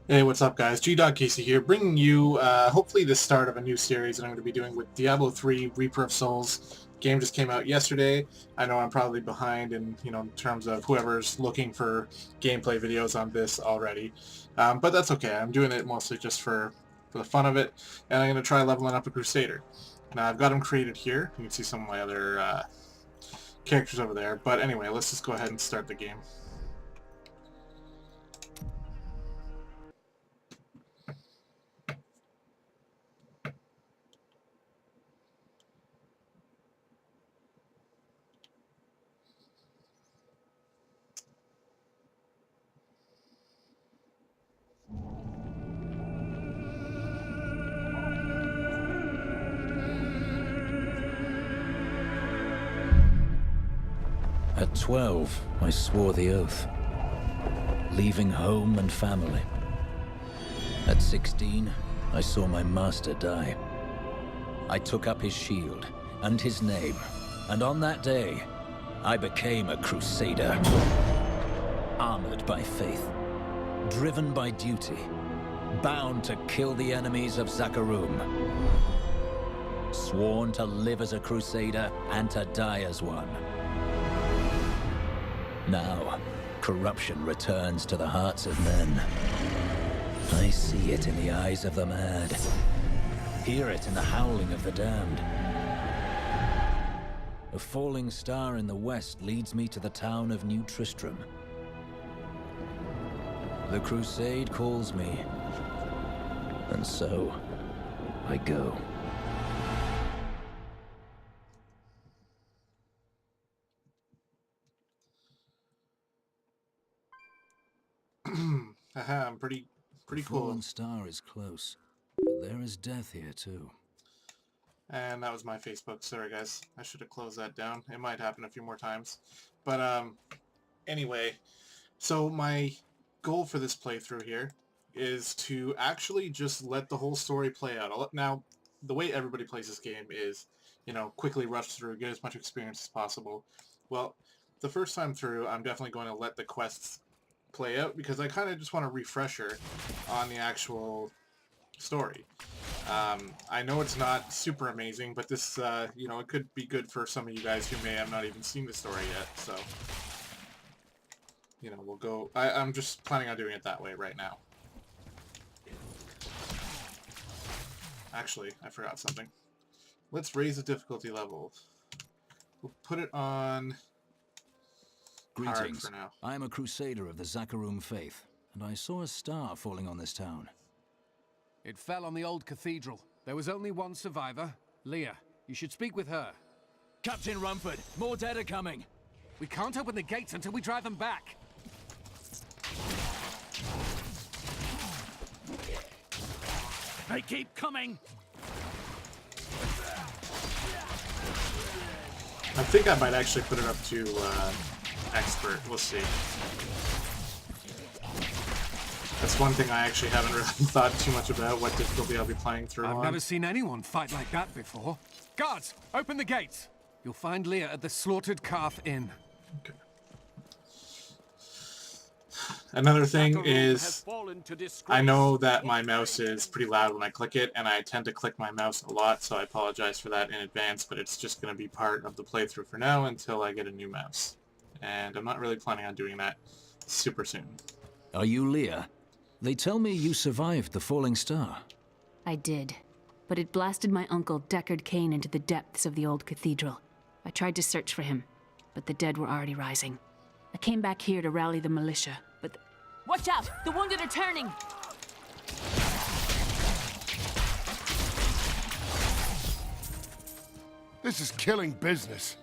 Hey, what's up, guys? Casey here, bringing you hopefully the start of a new series that I'm going to be doing with Diablo 3 Reaper of Souls. Game just came out yesterday. I know I'm probably behind in terms of whoever's looking for gameplay videos on this already, but that's okay. I'm doing it mostly just for the fun of it, and I'm going to try leveling up a Crusader. Now I've got him created here. You can see some of my other characters over there, but anyway, let's just go ahead and start the game. At 12, I swore the oath, leaving home and family. At 16, I saw my master die. I took up his shield and his name, and on that day, I became a Crusader. Armored by faith, driven by duty, bound to kill the enemies of Zakarum. Sworn to live as a Crusader and to die as one. Now, corruption returns to the hearts of men. I see it in the eyes of the mad. Hear it in the howling of the damned. A falling star in the west leads me to the town of New Tristram. The crusade calls me, and so I go. Haha, I'm pretty The cool. fallen star is close, but there is death here too. And that was my Facebook. Sorry, guys. I should have closed that down. It might happen a few more times. But, anyway. So my goal for this playthrough here is to actually just let the whole story play out. Now, the way everybody plays this game is, quickly rush through, get as much experience as possible. Well, the first time through, I'm definitely going to let the quests play out because I kind of just want a refresher on the actual story. I know it's not super amazing, but this, it could be good for some of you guys who may have not even seen the story yet, so, we'll go... I'm just planning on doing it that way right now. Actually, I forgot something. Let's raise the difficulty level. We'll put it on... Greetings. For now. I am a Crusader of the Zakarum faith, and I saw a star falling on this town. It fell on the old cathedral. There was only one survivor, Leah. You should speak with her. Captain Rumford, more dead are coming. We can't open the gates until we drive them back. They keep coming. I think I might actually put it up to expert. We'll see. That's one thing I actually haven't really thought too much about, what difficulty I'll be playing through I've on. never seen anyone fight like that before. Guards, open the gates. You'll find Leah at the Slaughtered Calf Inn. Okay. Another thing is, I know that my mouse is pretty loud when I click it, and I tend to click my mouse a lot, so I apologize for that in advance, but it's just going to be part of the playthrough for now until I get a new mouse. And I'm not really planning on doing that super soon. Are you Leah? They tell me you survived the falling star. I did, but it blasted my uncle Deckard Cain into the depths of the old cathedral. I tried to search for him, but the dead were already rising. I came back here to rally the militia, but... Watch out! The wounded are turning! This is killing business.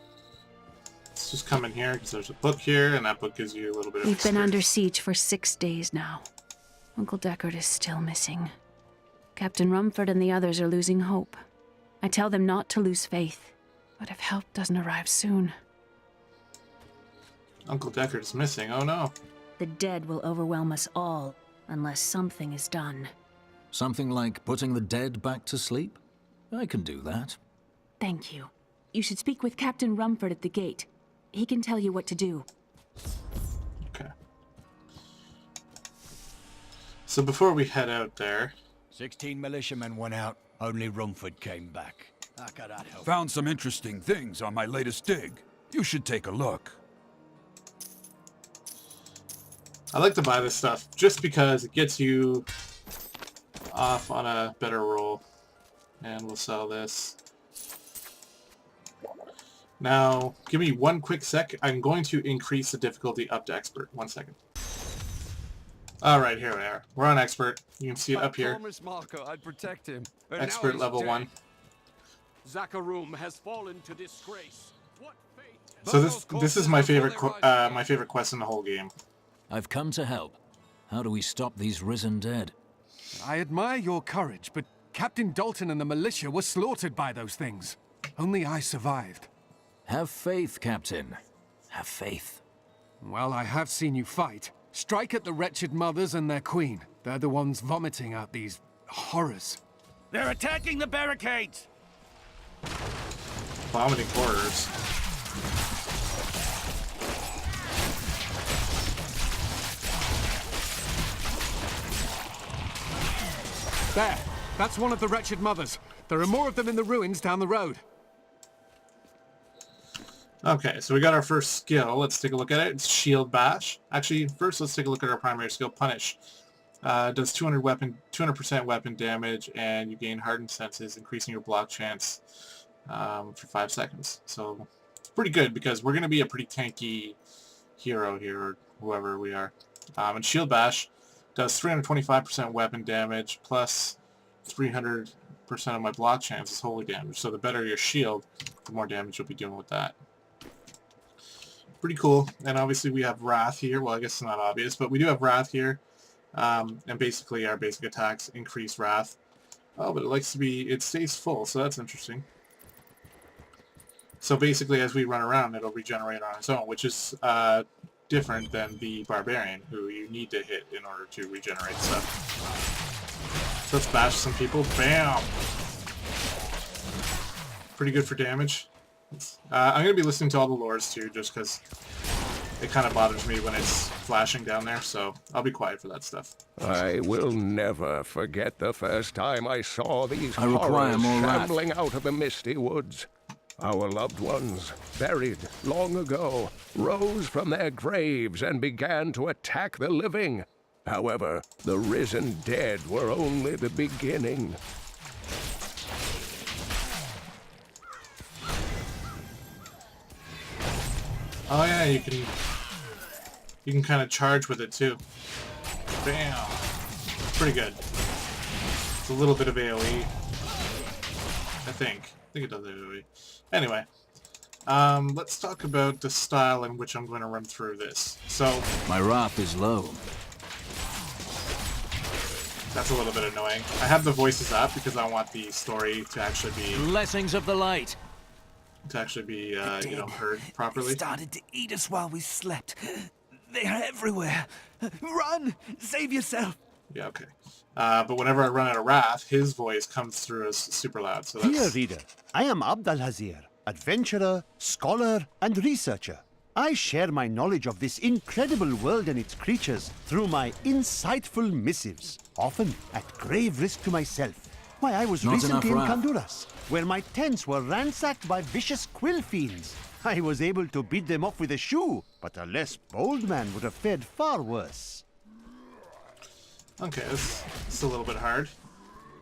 Let's just come in here, because there's a book here, and that book gives you a little bit of We've been experience. under siege for 6 days now. Uncle Deckard is still missing. Captain Rumford and the others are losing hope. I tell them not to lose faith, but if help doesn't arrive soon... Uncle Deckard is missing, oh no. The dead will overwhelm us all, unless something is done. Something like putting the dead back to sleep? I can do that. Thank you. You should speak with Captain Rumford at the gate. He can tell you what to do. Okay. So before we head out there, 16 militiamen went out. Only Rumford came back. How could that help? Found some interesting things on my latest dig. You should take a look. I like to buy this stuff just because it gets you off on a better roll. And we'll sell this. Now, give me one quick sec. I'm going to increase the difficulty up to expert. 1 second. Alright, here we are. We're on expert. You can see it up here. I promised Marco I'd protect him. And Expert now level he's 1. dead. Zakarum has fallen to disgrace. What fate? So this is my favorite quest in the whole game. I've come to help. How do we stop these risen dead? I admire your courage, but Captain Dalton and the militia were slaughtered by those things. Only I survived. Have faith, Captain. Have faith. Well, I have seen you fight. Strike at the wretched mothers and their queen. They're the ones vomiting out these horrors. They're attacking the barricades! Vomiting horrors. There! That's one of the wretched mothers. There are more of them in the ruins down the road. Okay, so we got our first skill. Let's take a look at it. It's Shield Bash. Actually, first let's take a look at our primary skill, Punish. Does 200% weapon damage, and you gain hardened senses, increasing your block chance for 5 seconds. So it's pretty good because we're going to be a pretty tanky hero here, or whoever we are. And Shield Bash does 325% weapon damage plus 300% of my block chance is holy damage. So the better your shield, the more damage you'll be doing with that. Pretty cool. And obviously we have Wrath here. Well, I guess it's not obvious, but we do have Wrath here. And basically our basic attacks increase Wrath. Oh, but it stays full, so that's interesting. So basically as we run around, it'll regenerate on its own, which is different than the Barbarian, who you need to hit in order to regenerate stuff. So let's bash some people. Bam! Pretty good for damage. I'm going to be listening to all the lores too, just because it kind of bothers me when it's flashing down there, so I'll be quiet for that stuff. I will never forget the first time I saw these I require horrors more wrath. shambling out of the misty woods. Our loved ones, buried long ago, rose from their graves and began to attack the living. However, the risen dead were only the beginning. Oh yeah, you can kind of charge with it too. Bam! Pretty good. It's a little bit of AoE. I think it does AoE. Anyway, let's talk about the style in which I'm going to run through this. So My wrath is low. that's a little bit annoying. I have the voices up because I want the story to actually be Blessings of the light. you know, heard properly. Started to eat us while we slept. They are everywhere. Run! Save yourself! Yeah, okay. But whenever I run out of Wrath, his voice comes through as super loud. So Dear that's reader, I am Abd al-Hazir, adventurer, scholar, and researcher. I share my knowledge of this incredible world and its creatures through my insightful missives, often at grave risk to myself. Why, I was Not recently in enough wrath. Honduras, where my tents were ransacked by vicious quill fiends. I was able to beat them off with a shoe, but a less bold man would have fared far worse. okay. This is a little bit hard.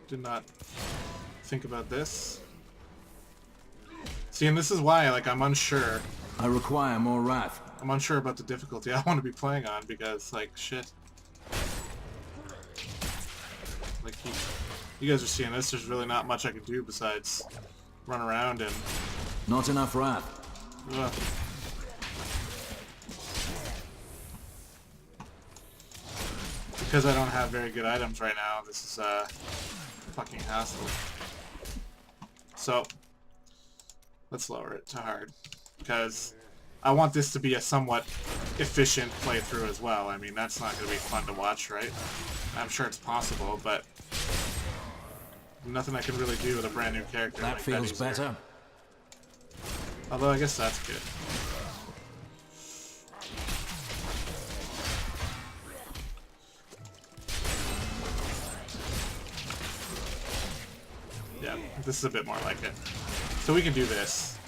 Did not think about this. See, and this is why, like, I'm unsure. I require more wrath. I'm unsure about the difficulty I want to be playing on because, like, shit. Like, you guys are seeing this. There's really not much I can do besides run around and. Not enough wrath. Ugh. Because I don't have very good items right now, this is a fucking hassle. So, let's lower it to hard. Because I want this to be a somewhat efficient playthrough as well. I mean, that's not going to be fun to watch, right? I'm sure it's possible, but nothing I can really do with a brand new character. That like feels easier. better. Although I guess that's good. Yeah, this is a bit more like it. So we can do this.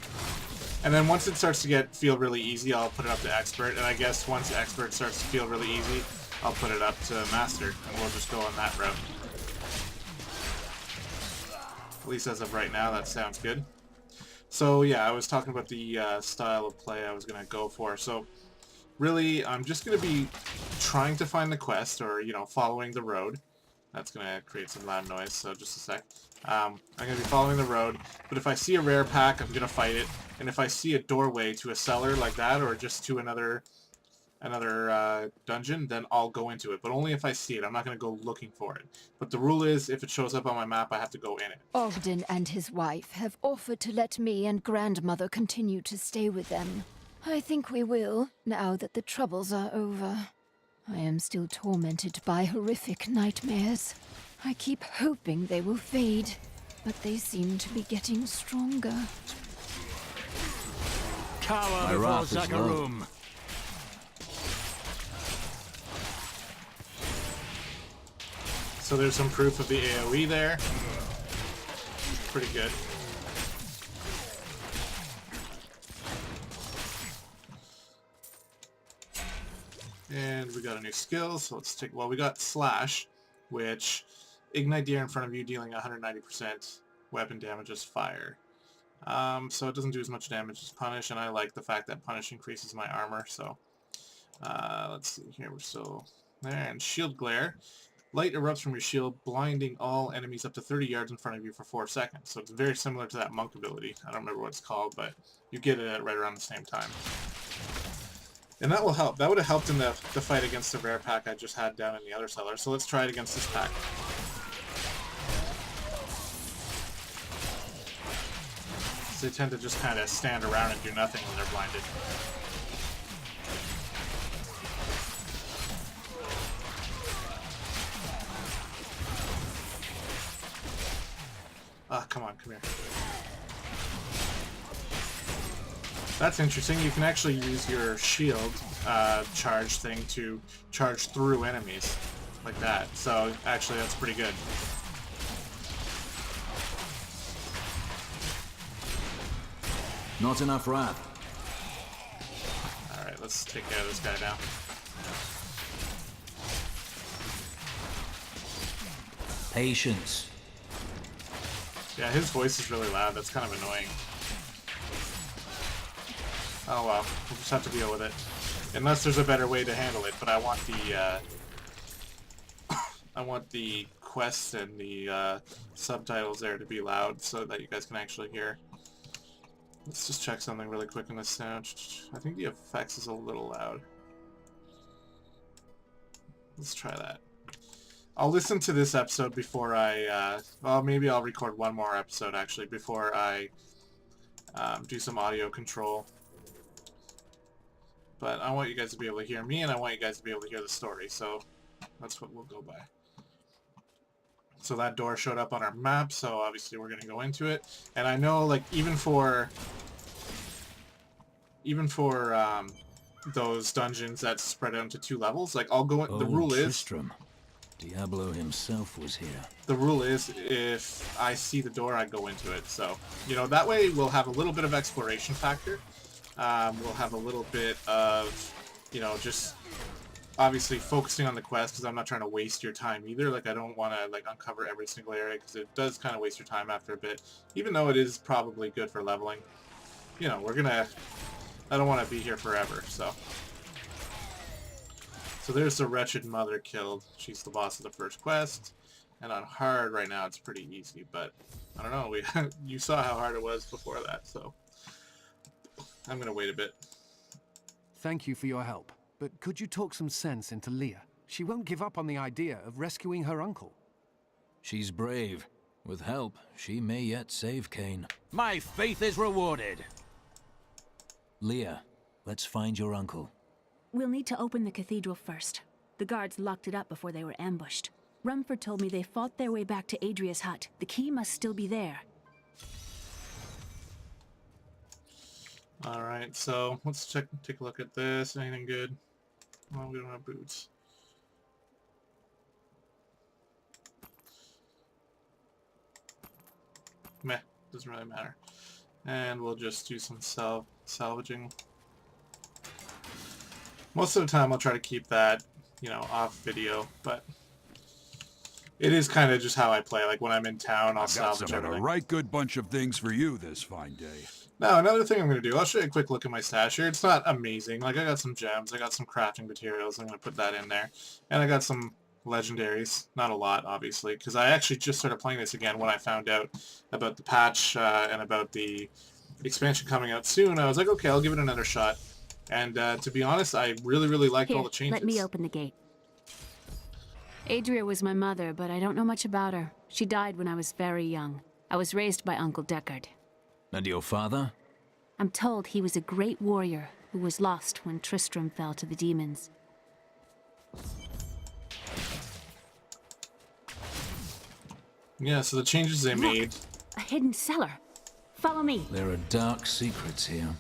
And then once it starts to feel really easy, I'll put it up to expert. And I guess once expert starts to feel really easy, I'll put it up to master. And we'll just go on that route. At least as of right now, that sounds good. So yeah, I was talking about the style of play I was going to go for. So really, I'm just going to be trying to find the quest, or, you know, following the road. That's going to create some loud noise, so just a sec. I'm going to be following the road, but if I see a rare pack, I'm going to fight it. And if I see a doorway to a cellar like that, or just to another dungeon, then I'll go into it. But only if I see it. I'm not going to go looking for it. But the rule is, if it shows up on my map, I have to go in it. Ogden and his wife have offered to let me and grandmother continue to stay with them. I think we will, now that the troubles are over. I am still tormented by horrific nightmares. I keep hoping they will fade, but they seem to be getting stronger. My wrath is low. So there's some proof of the AoE there. Pretty good. And we got a new skill, so let's take, well, we got Slash, which ignite the air in front of you, dealing 190% weapon damage as fire. So it doesn't do as much damage as Punish, and I like the fact that Punish increases my armor, so let's see here, we're still there. And Shield Glare. Light erupts from your shield, blinding all enemies up to 30 yards in front of you for 4 seconds. So it's very similar to that monk ability. I don't remember what it's called, but you get it at right around the same time. And that will help. That would have helped in the fight against the rare pack I just had down in the other cellar. So let's try it against this pack. So they tend to just kind of stand around and do nothing when they're blinded. Ah, come on, come here. That's interesting. You can actually use your shield charge thing to charge through enemies like that. So actually, that's pretty good. Not enough wrath. All right, let's take care of this guy now. Patience. Yeah, his voice is really loud. That's kind of annoying. Oh well, we'll just have to deal with it. Unless there's a better way to handle it, but I want the I want the quests and the subtitles there to be loud so that you guys can actually hear. Let's just check something really quick in this sound. I think the effects is a little loud. Let's try that. I'll listen to this episode before I, well, maybe I'll record one more episode, actually, before I do some audio control. But I want you guys to be able to hear me, and I want you guys to be able to hear the story, so that's what we'll go by. So that door showed up on our map, so obviously we're going to go into it. And I know, like, even for those dungeons that spread out into 2 levels, like, I'll go in, the rule Tristram. Diablo himself was here. The rule is, if I see the door, I go into it. So, you know, that way we'll have a little bit of exploration factor. We'll have a little bit of, you know, just obviously focusing on the quest, because I'm not trying to waste your time either. Like, I don't want to, like, uncover every single area, because it does kind of waste your time after a bit. Even though it is probably good for leveling. You know, we're gonna... I don't want to be here forever, so... So there's the Wretched Mother killed. She's the boss of the first quest. And on hard right now it's pretty easy, but I don't know, you saw how hard it was before that, so I'm gonna wait a bit. Thank you for your help, but could you talk some sense into Leah? She won't give up on the idea of rescuing her uncle. She's brave. With help, she may yet save Cain. My faith is rewarded. Leah, let's find your uncle. We'll need to open the cathedral first. The guards locked it up before they were ambushed. Rumford told me they fought their way back to Adria's hut. The key must still be there. Alright, so let's take a look at this. Anything good? Well, we don't have boots. meh, doesn't really matter. And we'll just do some salvaging. Most of the time I'll try to keep that, you know, off video, but it is kind of just how I play. Like when I'm in town, I'll I've got salvage some everything. a right good bunch of things for you this fine day. Now, another thing I'm going to do, I'll show you a quick look at my stash here. It's not amazing. Like, I got some gems, I got some crafting materials, I'm going to put that in there. And I got some legendaries. Not a lot, obviously, because I actually just started playing this again when I found out about the patch and about the expansion coming out soon. I was like, okay, I'll give it another shot. And to be honest, I really, really liked all the changes. Let me open the gate. Adria was my mother, but I don't know much about her. She died when I was very young. I was raised by Uncle Deckard. And your father? I'm told he was a great warrior who was lost when Tristram fell to the demons. Yeah, so the changes they made. A hidden cellar. Follow me. There are dark secrets here.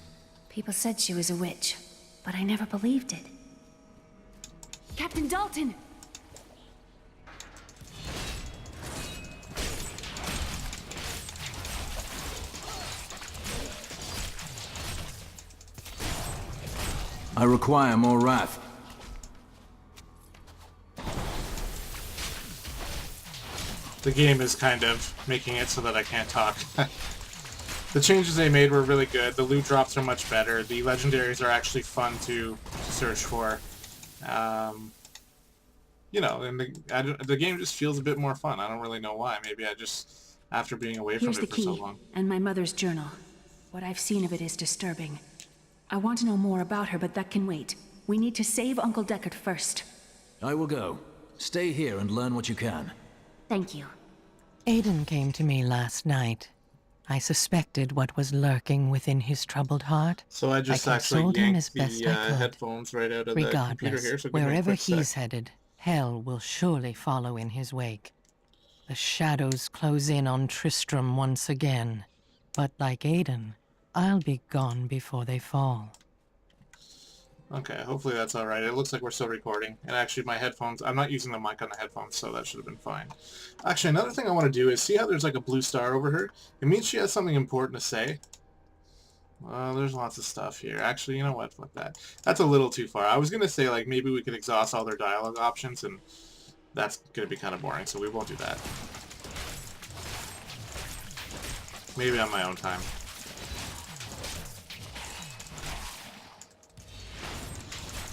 People said she was a witch, but I never believed it. Captain Dalton! I require more wrath. The game is kind of making it so that I can't talk. The changes they made were really good. The loot drops are much better. The legendaries are actually fun to search for. You know, and the game just feels a bit more fun. I don't really know why. Maybe I just, after being away from Here's it the for so key, long. and my mother's journal. What I've seen of it is disturbing. I want to know more about her, but that can wait. We need to save Uncle Deckard first. I will go. Stay here and learn what you can. Thank you. Aiden came to me last night. I suspected what was lurking within his troubled heart. So I just actually consoled him yanked as best the I could. headphones right out of the computer Regardless, here. So give me a wherever quick sec. he's headed, hell will surely follow in his wake. The shadows close in on Tristram once again. But like Aiden, I'll be gone before they fall. Okay, hopefully that's alright. It looks like we're still recording. And actually my headphones, I'm not using the mic on the headphones, so that should have been fine. Actually, another thing I want to do is see how there's like a blue star over her? It means she has something important to say. Well, there's lots of stuff here. Actually, you know what? Fuck that. That's a little too far. I was going to say, like, maybe we could exhaust all their dialogue options, and that's going to be kind of boring, so we won't do that. Maybe on my own time.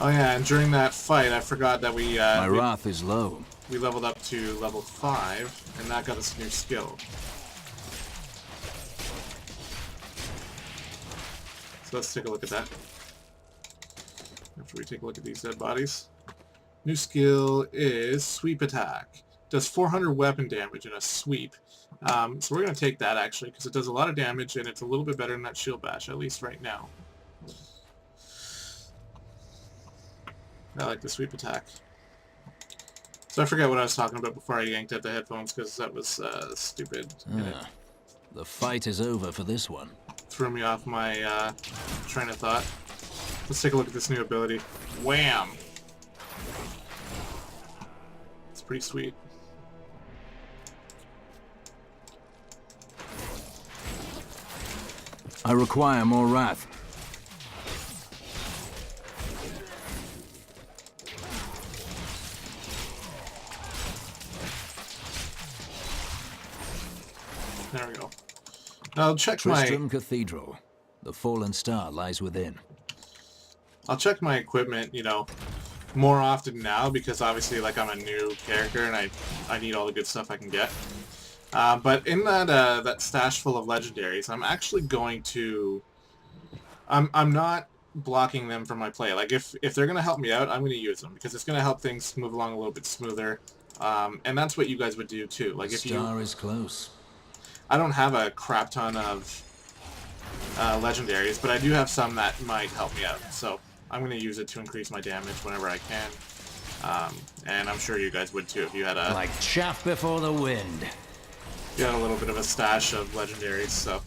Oh yeah, and during that fight, I forgot that My wrath is low. we leveled up to level 5, and that got us a new skill. So let's take a look at that. After we take a look at these dead bodies. New skill is Sweep Attack. Does 400 weapon damage in a sweep. So we're going to take that actually, because it does a lot of damage, and it's a little bit better than that Shield Bash, at least right now. I like the Sweep Attack. So I forgot what I was talking about before I yanked out the headphones, because that was stupid. The fight is over for this one. Threw me off my train of thought. Let's take a look at this new ability. Wham! It's pretty sweet. I require more wrath. There we go. I'll check Tristram Cathedral. The fallen star lies within. I'll check my equipment, you know, more often now, because obviously, like, I'm a new character and I need all the good stuff I can get. But in that stash full of legendaries, I'm actually going to... I'm not blocking them from my play. Like, if they're going to help me out, I'm going to use them, because it's going to help things move along a little bit smoother. And that's what you guys would do, too. Like, if the star is close. I don't have a crap ton of legendaries, but I do have some that might help me out. So I'm going to use it to increase my damage whenever I can. And I'm sure you guys would too if you had a... Like chaff before the wind. You had a little bit of a stash of legendaries, so...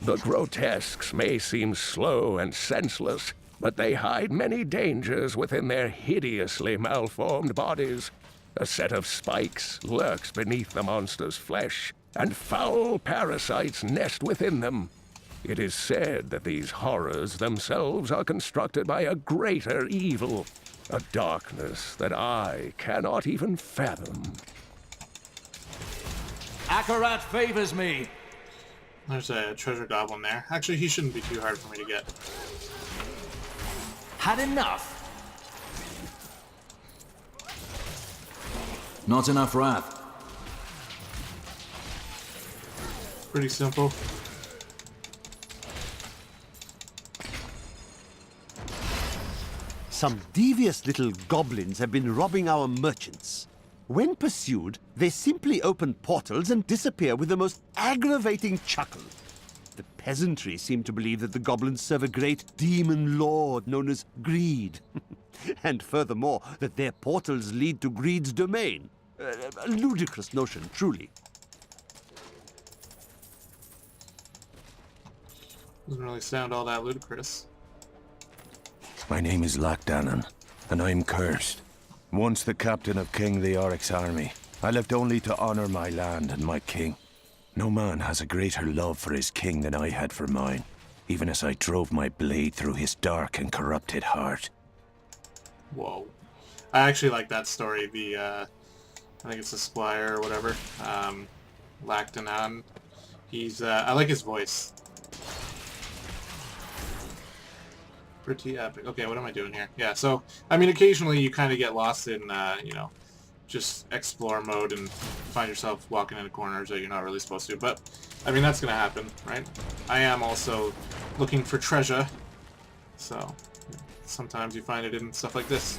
The grotesques may seem slow and senseless, but they hide many dangers within their hideously malformed bodies. A set of spikes lurks beneath the monster's flesh, and foul parasites nest within them. It is said that these horrors themselves are constructed by a greater evil, a darkness that I cannot even fathom. Akarat favors me. There's a treasure goblin there. Actually, he shouldn't be too hard for me to get. Had enough. Not enough wrath. Pretty simple. Some devious little goblins have been robbing our merchants. When pursued, they simply open portals and disappear with the most aggravating chuckle. The peasantry seem to believe that the goblins serve a great demon lord known as Greed. And furthermore, that their portals lead to Greed's domain. A ludicrous notion, truly. Doesn't really sound all that ludicrous. My name is Lachdanon, and I'm cursed. Once the captain of King Leoric's army, I lived only to honor my land and my king. No man has a greater love for his king than I had for mine, even as I drove my blade through his dark and corrupted heart. Whoa. I actually like that story. I think it's the Squire or whatever. Lachdanon. I like his voice. Pretty epic. Okay, what am I doing here? Yeah, so, I mean, occasionally you kind of get lost in, you know, just explore mode and find yourself walking into corners that you're not really supposed to. But, I mean, that's going to happen, right? I am also looking for treasure. So, sometimes you find it in stuff like this.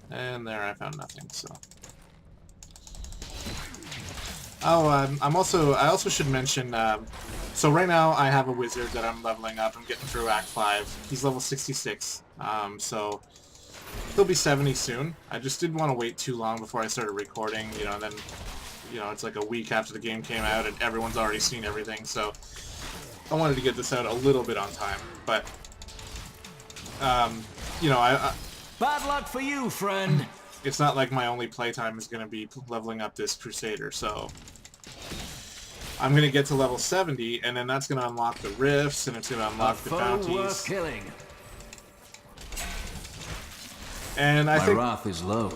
And there I found nothing, so... Oh, I also should mention, so right now I have a wizard that I'm leveling up. I'm getting through Act 5. He's level 66, so he'll be 70 soon. I just didn't want to wait too long before I started recording, you know, and then, you know, it's like a week after the game came out and everyone's already seen everything, so I wanted to get this out a little bit on time, but, you know, Bad luck for you, friend. It's not like my only playtime is going to be leveling up this Crusader, so I'm going to get to level 70, and then that's going to unlock the rifts, and it's going to unlock the bounties. Worth killing. And I think my wrath is low.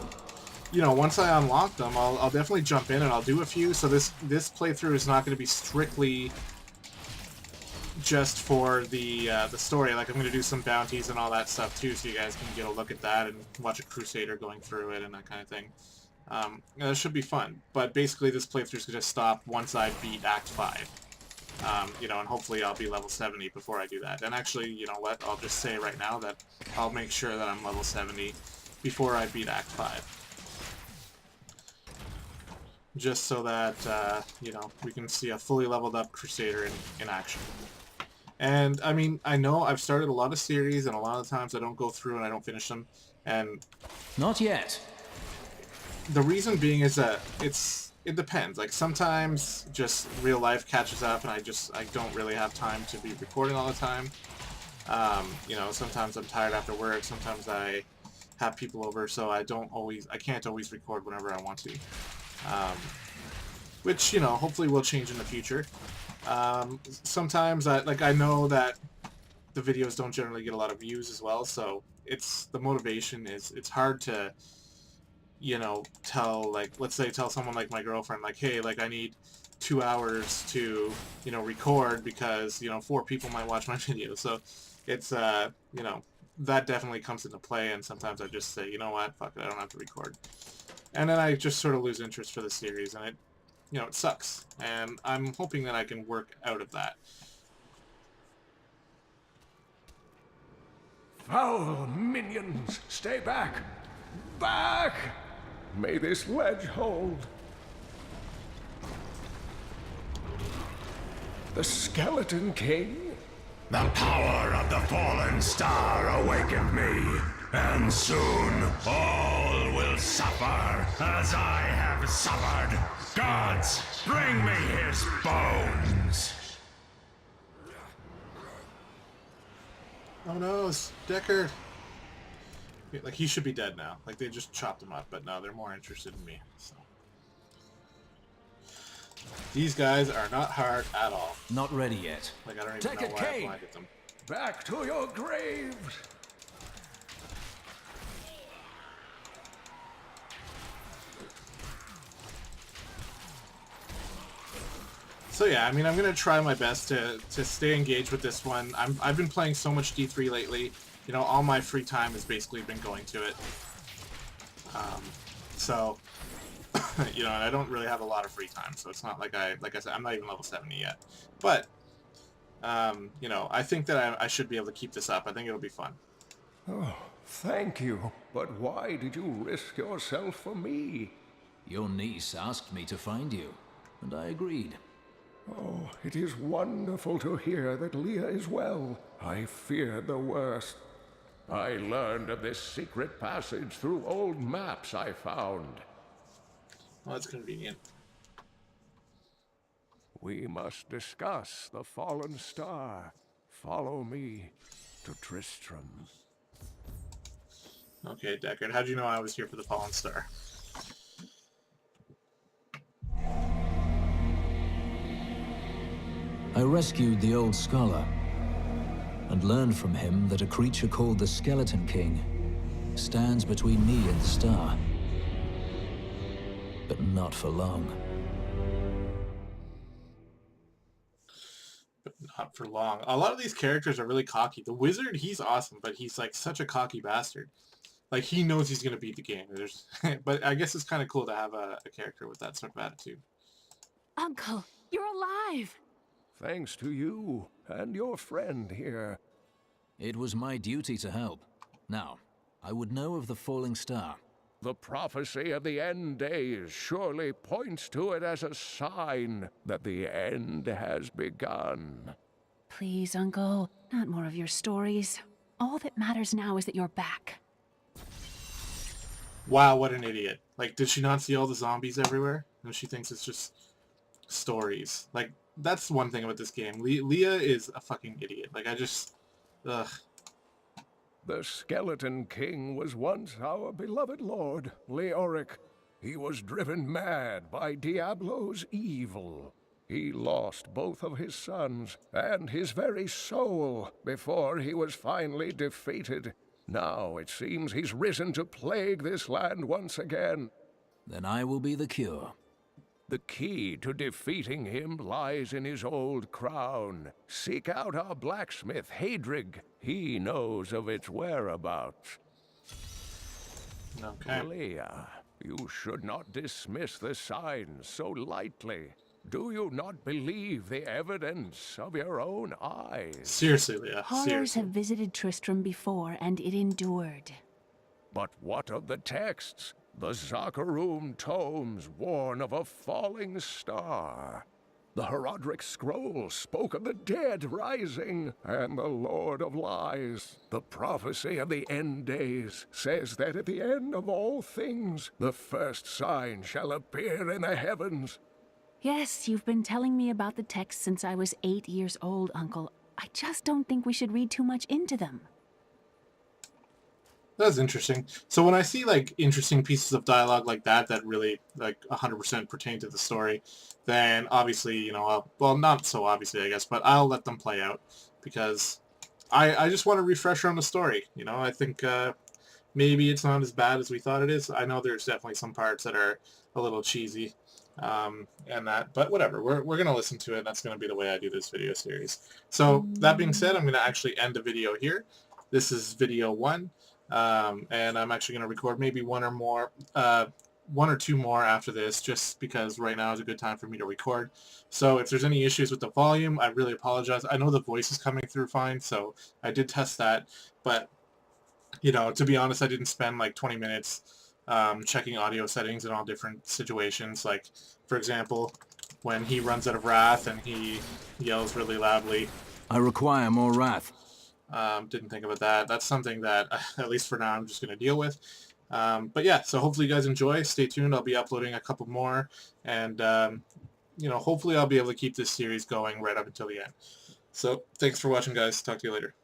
You know, once I unlock them, I'll definitely jump in and I'll do a few. So this playthrough is not going to be strictly just for the story. Like, I'm going to do some bounties and all that stuff too, so you guys can get a look at that and watch a Crusader going through it and that kind of thing. It should be fun. But basically, this playthrough is going to stop once I beat Act 5. You know, and hopefully I'll be level 70 before I do that. And actually, you know what? I'll just say right now that I'll make sure that I'm level 70 before I beat Act 5. Just so that, you know, we can see a fully leveled up Crusader in action. And, I mean, I know I've started a lot of series, and a lot of times I don't go through and I don't finish them. And... Not yet. The reason being is that it depends. Like, sometimes just real life catches up and I don't really have time to be recording all the time. You know, sometimes I'm tired after work, sometimes I have people over, so I can't always record whenever I want to. Which, you know, hopefully will change in the future. Sometimes I know that the videos don't generally get a lot of views as well, so the motivation is, it's hard to, you know, let's say tell someone like my girlfriend, like, hey, like, I need 2 hours to, you know, record because, you know, 4 people might watch my video. So it's, you know, that definitely comes into play, and sometimes I just say, you know what, fuck it, I don't have to record. And then I just sort of lose interest for the series, and you know, it sucks. And I'm hoping that I can work out of that. Foul minions, stay back! Back! May this ledge hold. The Skeleton King? The power of the fallen star awakened me, and soon all will suffer as I have suffered. Gods, bring me his bones! Oh no, Deckard! Like, he should be dead now. Like, they just chopped him up, but no, they're more interested in me. So these guys are not hard at all. Not ready yet. Like, I don't even know why I blinded them. Back to your graves! So yeah, I mean, I'm gonna try my best to stay engaged with this one. I've been playing so much D3 lately. You know, all my free time has basically been going to it. So, you know, I don't really have a lot of free time, so it's not like I said, I'm not even level 70 yet. But, you know, I think that I should be able to keep this up. I think it'll be fun. Oh, thank you. But why did you risk yourself for me? Your niece asked me to find you, and I agreed. Oh, it is wonderful to hear that Leah is well. I feared the worst. I learned of this secret passage through old maps I found. Well, that's convenient. We must discuss the fallen star. Follow me to Tristram. Okay, Deckard, how'd you know I was here for the fallen star? I rescued the old scholar, and learned from him that a creature called the Skeleton King stands between me and the star. But not for long. But not for long. A lot of these characters are really cocky. The wizard, he's awesome, but he's like such a cocky bastard. Like, he knows he's going to beat the game. But I guess it's kind of cool to have a character with that sort of attitude. Uncle, you're alive! Thanks to you and your friend here. It was my duty to help. Now, I would know of the falling star. The prophecy of the end days surely points to it as a sign that the end has begun. Please, Uncle, not more of your stories. All that matters now is that you're back. Wow, what an idiot. Like, did she not see all the zombies everywhere? And she thinks it's just stories. Like, that's one thing about this game. Leah is a fucking idiot. Like, I just... Ugh. The Skeleton King was once our beloved lord, Leoric. He was driven mad by Diablo's evil. He lost both of his sons and his very soul before he was finally defeated. Now it seems he's risen to plague this land once again. Then I will be the cure. The key to defeating him lies in his old crown. Seek out our blacksmith, Hadrig. He knows of its whereabouts. Okay. Leah, you should not dismiss the signs so lightly. Do you not believe the evidence of your own eyes? Seriously, Leah. Horrors Seriously. have visited Tristram before, and it endured. But what of the texts? The Zakarum tomes warn of a falling star. The Herodric scroll spoke of the dead rising, and the Lord of Lies. The prophecy of the end days says that at the end of all things, the first sign shall appear in the heavens. Yes, you've been telling me about the texts since I was 8 years old, Uncle. I just don't think we should read too much into them. That's interesting. So when I see, like, interesting pieces of dialogue like that really, like, 100% pertain to the story, then obviously, you know, well, not so obviously, I guess, but I'll let them play out, because I just want to refresh on the story, you know? I think maybe it's not as bad as we thought it is. I know there's definitely some parts that are a little cheesy, and that, but whatever, we're going to listen to it, and that's going to be the way I do this video series. So, that being said, I'm going to actually end the video here. This is video 1. And I'm actually going to record maybe one or two more after this, just because right now is a good time for me to record. So if there's any issues with the volume, I really apologize. I know the voice is coming through fine, so I did test that. But, you know, to be honest, I didn't spend like 20 minutes checking audio settings in all different situations. Like, for example, when he runs out of wrath and he yells really loudly. I require more wrath. Didn't think about that. That's something that, at least for now, I'm just going to deal with. But yeah, so hopefully you guys enjoy. Stay tuned. I'll be uploading a couple more. And, you know, hopefully I'll be able to keep this series going right up until the end. So thanks for watching, guys. Talk to you later.